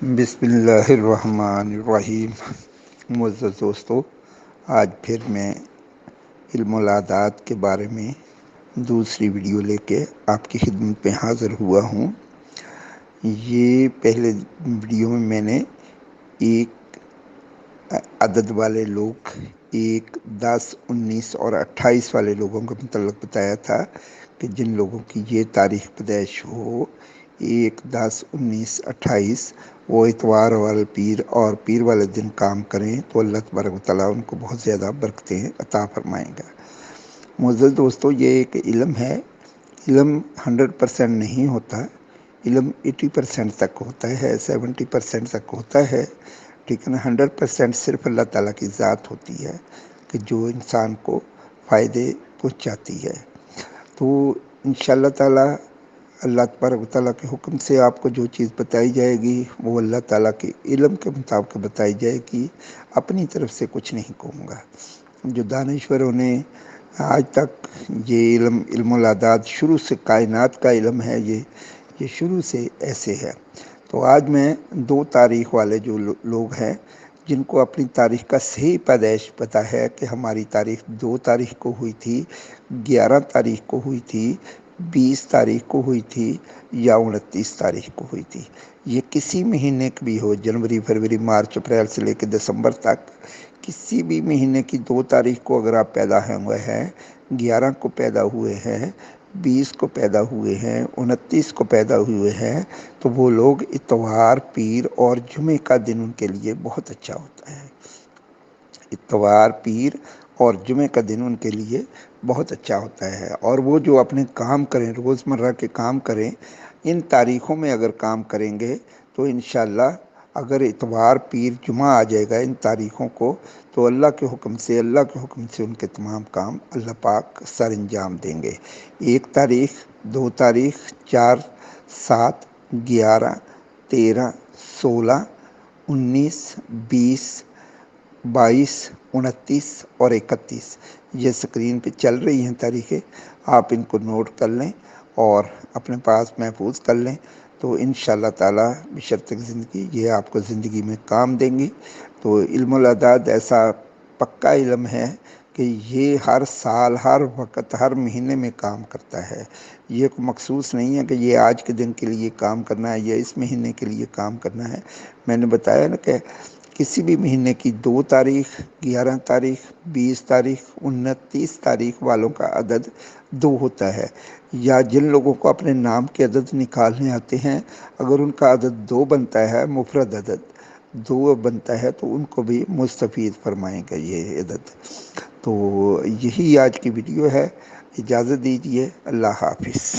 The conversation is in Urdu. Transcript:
بسم اللہ الرحمن الرحیم۔ معزز دوستو، آج پھر میں علم العادات کے بارے میں دوسری ویڈیو لے کے آپ کی خدمت میں حاضر ہوا ہوں۔ یہ پہلے ویڈیو میں نے ایک عدد والے لوگ 1، 10، 19 اور 28 والے لوگوں کے متعلق بتایا تھا کہ جن لوگوں کی یہ تاریخ پیدائش ہو 1، 10، 19، 28، وہ اتوار والے پیر اور پیر والے دن کام کریں تو اللہ تبارک و تعالیٰ ان کو بہت زیادہ برکتیں عطا فرمائیں گا۔ معزز دوستو، یہ ایک علم ہے۔ علم 100% نہیں ہوتا، علم 80% تک ہوتا ہے، 70% تک ہوتا ہے، لیکن 100% صرف اللہ تعالیٰ کی ذات ہوتی ہے کہ جو انسان کو فائدے پہنچاتی ہے۔ تو انشاءاللہ تعالیٰ اللہ تبارک و تعالیٰ کے حکم سے آپ کو جو چیز بتائی جائے گی وہ اللہ تعالیٰ کے علم کے مطابق بتائی جائے گی، اپنی طرف سے کچھ نہیں کہوں گا۔ جو دانشوروں نے آج تک یہ علم العادات شروع سے کائنات کا علم ہے، یہ شروع سے ایسے ہے۔ تو آج میں 2 تاریخ والے جو لوگ ہیں جن کو اپنی تاریخ کا صحیح پیدائش پتہ ہے کہ ہماری تاریخ 2 تاریخ کو ہوئی تھی، 11 تاریخ کو ہوئی تھی، 20 تاریخ کو ہوئی تھی یا 29 تاریخ کو ہوئی تھی، یہ کسی مہینے کی بھی ہو، جنوری، فروری، مارچ، اپریل سے لے کے دسمبر تک کسی بھی مہینے کی 2 تاریخ کو اگر آپ پیدا ہوئے ہیں، 11 کو پیدا ہوئے ہیں، 20 کو پیدا ہوئے ہیں، 29 کو پیدا ہوئے ہیں، تو وہ لوگ اتوار، پیر اور جمعے کا دن ان کے لیے بہت اچھا ہوتا ہے۔ اتوار، پیر اور جمعے کا دن ان کے لیے بہت اچھا ہوتا ہے، اور وہ جو اپنے کام کریں، روزمرہ کے کام کریں، ان تاریخوں میں اگر کام کریں گے تو انشاءاللہ اگر اتوار، پیر، جمعہ آ جائے گا ان تاریخوں کو، تو اللہ کے حکم سے ان کے تمام کام اللہ پاک سر انجام دیں گے۔ 1 تاریخ، 2 تاریخ، 4، 7، 11، 13، 16، 19، 20، 22، 29 اور 31 یہ سکرین پہ چل رہی ہیں تاریخیں، آپ ان کو نوٹ کر لیں اور اپنے پاس محفوظ کر لیں، تو انشاءاللہ تعالیٰ بشرط زندگی یہ آپ کو زندگی میں کام دیں گی۔ تو علم العداد ایسا پکا علم ہے کہ یہ ہر سال، ہر وقت، ہر مہینے میں کام کرتا ہے۔ یہ کوئی مخصوص نہیں ہے کہ یہ آج کے دن کے لیے کام کرنا ہے یا اس مہینے کے لیے کام کرنا ہے۔ میں نے بتایا نا کہ کسی بھی مہینے کی 2 تاریخ، 11 تاریخ، 20 تاریخ، 29 تاریخ والوں کا عدد 2 ہوتا ہے، یا جن لوگوں کو اپنے نام کے عدد نکالنے آتے ہیں، اگر ان کا عدد 2 بنتا ہے، مفرد عدد 2 بنتا ہے، تو ان کو بھی مستفید فرمائیں گا یہ عدد۔ تو یہی آج کی ویڈیو ہے، اجازت دیجیے، اللہ حافظ۔